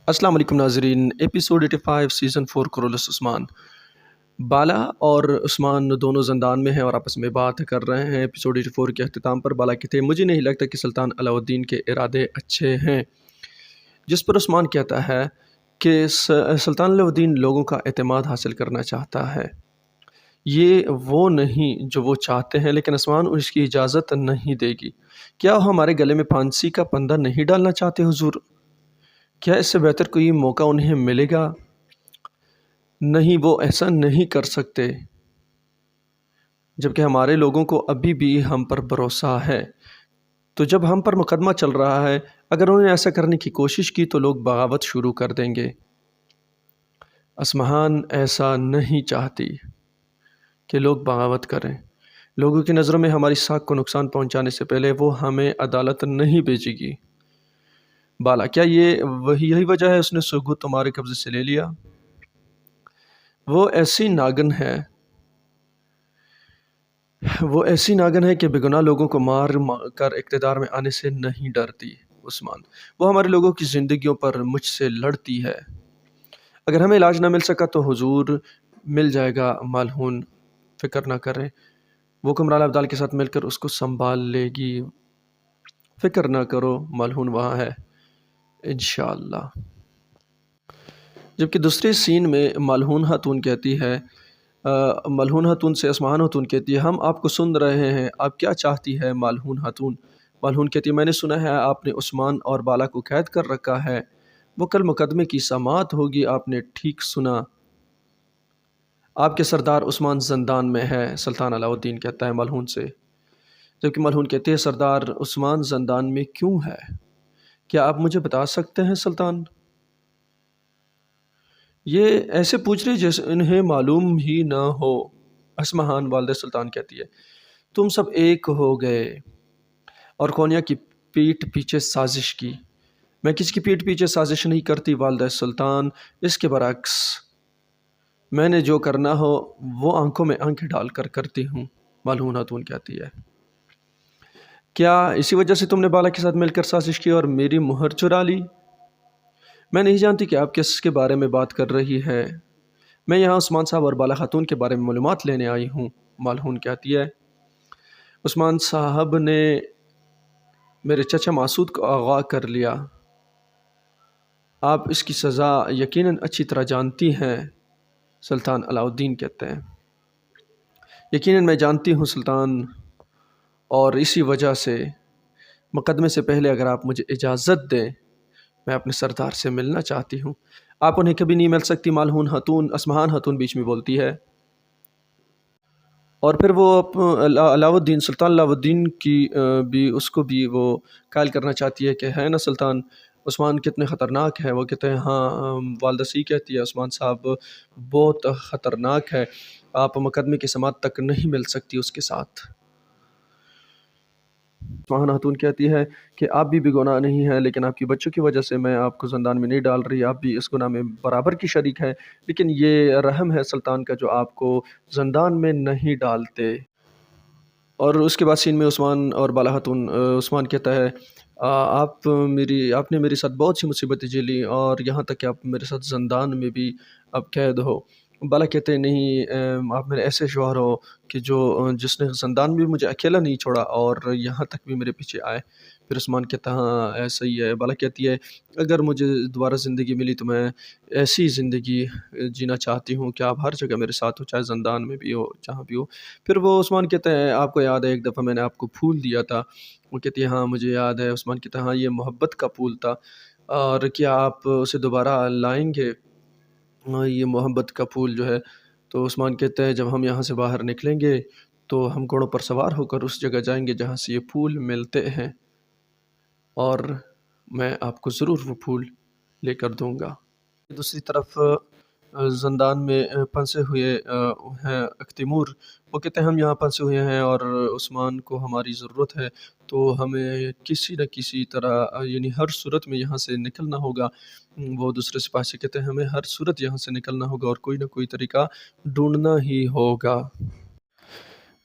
السلام علیکم ناظرین، ایپیسوڈ 85 سیزن 4 کرولس عثمان۔ بالا اور عثمان دونوں زندان میں ہیں اور آپس میں بات کر رہے ہیں۔ ایپیسوڈ 84 کے اختتام پر بالا کہتے ہیں مجھے نہیں لگتا کہ سلطان علاؤ الدین کے ارادے اچھے ہیں، جس پر عثمان کہتا ہے کہ سلطان علاؤ الدین لوگوں کا اعتماد حاصل کرنا چاہتا ہے، یہ وہ نہیں جو وہ چاہتے ہیں، لیکن عثمان اس کی اجازت نہیں دے گی۔ کیا وہ ہمارے گلے میں پھانسی کا پندہ نہیں ڈالنا چاہتے حضور؟ کیا اس سے بہتر کوئی موقع انہیں ملے گا؟ نہیں، وہ ایسا نہیں کر سکتے، جبکہ ہمارے لوگوں کو ابھی بھی ہم پر بھروسہ ہے۔ تو جب ہم پر مقدمہ چل رہا ہے، اگر انہوں نے ایسا کرنے کی کوشش کی تو لوگ بغاوت شروع کر دیں گے۔ اصفہان ایسا نہیں چاہتی کہ لوگ بغاوت کریں۔ لوگوں کی نظروں میں ہماری ساکھ کو نقصان پہنچانے سے پہلے وہ ہمیں عدالت نہیں بھیجے گی۔ بالا: کیا یہی وجہ ہے اس نے سرخ تمہارے قبضے سے لے لیا؟ وہ ایسی ناگن ہے کہ بے گناہ لوگوں کو مار کر اقتدار میں آنے سے نہیں ڈرتی۔ عثمان: وہ ہمارے لوگوں کی زندگیوں پر مجھ سے لڑتی ہے۔ اگر ہمیں علاج نہ مل سکا تو حضور مل جائے گا ملعون، فکر نہ کریں، وہ کمرال ابدال کے ساتھ مل کر اس کو سنبھال لے گی، فکر نہ کرو، ملعون وہاں ہے انشاءاللہ۔ جبکہ دوسرے سین میں ملعون خاتون کہتی ہے، ملعون خاتون سے اصفہان خاتون کہتی ہے ہم آپ کو سن رہے ہیں، آپ کیا چاہتی ہے ملعون خاتون؟ ملعون کہتی ہے میں نے سنا ہے آپ نے عثمان اور بالا کو قید کر رکھا ہے، وہ کل مقدمے کی سماعت ہوگی۔ آپ نے ٹھیک سنا، آپ کے سردار عثمان زندان میں ہے، سلطان علاؤ الدین کہتا ہے ملعون سے۔ جبکہ ملعون کہتے ہیں سردار عثمان زندان میں کیوں ہے؟ کیا آپ مجھے بتا سکتے ہیں سلطان؟ یہ ایسے پوچھ رہے جیسے انہیں معلوم ہی نہ ہو۔ اصفہان والدہ سلطان کہتی ہے تم سب ایک ہو گئے اور کونیا کی پیٹھ پیچھے سازش کی۔ میں کسی کی پیٹھ پیچھے سازش نہیں کرتی والدہ سلطان، اس کے برعکس میں نے جو کرنا ہو وہ آنکھوں میں آنکھیں ڈال کر کرتی ہوں، ملعون خاتون کہتی ہے۔ کیا اسی وجہ سے تم نے بالا کے ساتھ مل کر سازش کی اور میری مہر چرا لی؟ میں نہیں جانتی کہ آپ کس کے بارے میں بات کر رہی ہے، میں یہاں عثمان صاحب اور بالا خاتون کے بارے میں معلومات لینے آئی ہوں، ملعون کہتی ہے۔ عثمان صاحب نے میرے چچا مسعود کو اغوا کر لیا، آپ اس کی سزا یقیناً اچھی طرح جانتی ہیں، سلطان علاؤ الدین کہتے ہیں۔ یقیناً میں جانتی ہوں سلطان، اور اسی وجہ سے مقدمے سے پہلے اگر آپ مجھے اجازت دیں میں اپنے سردار سے ملنا چاہتی ہوں۔ آپ انہیں کبھی نہیں مل سکتی، ملعون خاتون، اصفہان خاتون بیچ میں بولتی ہے، اور پھر وہ علاؤ الدین، سلطان علاؤ الدین کی بھی اس کو بھی وہ قائل کرنا چاہتی ہے کہ ہے نا سلطان عثمان کتنے خطرناک ہے۔ وہ کہتے ہیں ہاں، والدہ صحیح کہتی ہے، عثمان صاحب بہت خطرناک ہے، آپ مقدمے کی سماعت تک نہیں مل سکتی اس کے ساتھ۔ اصفہان خاتون کہتی ہے کہ آپ بھی گناہ نہیں ہیں، لیکن آپ کی بچوں کی وجہ سے میں آپ کو زندان میں نہیں ڈال رہی، آپ بھی اس گناہ میں برابر کی شریک ہیں، لیکن یہ رحم ہے سلطان کا جو آپ کو زندان میں نہیں ڈالتے۔ اور اس کے بعد سین میں عثمان اور بالا خاتون، عثمان کہتا ہے آپ نے میرے ساتھ بہت سی مصیبتیں جھیلی اور یہاں تک کہ آپ میرے ساتھ زندان میں بھی اب قید ہو۔ بالا کہتے ہیں نہیں، آپ میرے ایسے شوہر ہو کہ جس نے زندان بھی مجھے اکیلا نہیں چھوڑا اور یہاں تک بھی میرے پیچھے آئے۔ پھر عثمان کہتا ہے ہاں ایسا ہی ہے۔ بالا کہتی ہے اگر مجھے دوبارہ زندگی ملی تو میں ایسی زندگی جینا چاہتی ہوں کہ آپ ہر جگہ میرے ساتھ ہو، چاہے زندان میں بھی ہو، جہاں بھی ہو۔ پھر وہ عثمان کہتے ہیں آپ کو یاد ہے ایک دفعہ میں نے آپ کو پھول دیا تھا؟ وہ کہتی ہے ہاں مجھے یاد ہے۔ عثمان کہتا ہے ہاں یہ محبت کا پھول تھا، اور کیا آپ اسے دوبارہ لائیں گے، یہ محبت کا پھول جو ہے؟ تو عثمان کہتے ہیں جب ہم یہاں سے باہر نکلیں گے تو ہم گھوڑوں پر سوار ہو کر اس جگہ جائیں گے جہاں سے یہ پھول ملتے ہیں، اور میں آپ کو ضرور وہ پھول لے کر دوں گا۔ دوسری طرف زندان میں پھنسے ہوئے ہیں اختیمور، وہ کہتے ہیں ہم یہاں پھنسے ہوئے ہیں اور عثمان کو ہماری ضرورت ہے، تو ہمیں کسی نہ کسی طرح یعنی ہر صورت میں یہاں سے نکلنا ہوگا۔ وہ دوسرے سپاہی سے کہتے ہیں ہمیں ہر صورت یہاں سے نکلنا ہوگا اور کوئی نہ کوئی طریقہ ڈھونڈنا ہی ہوگا۔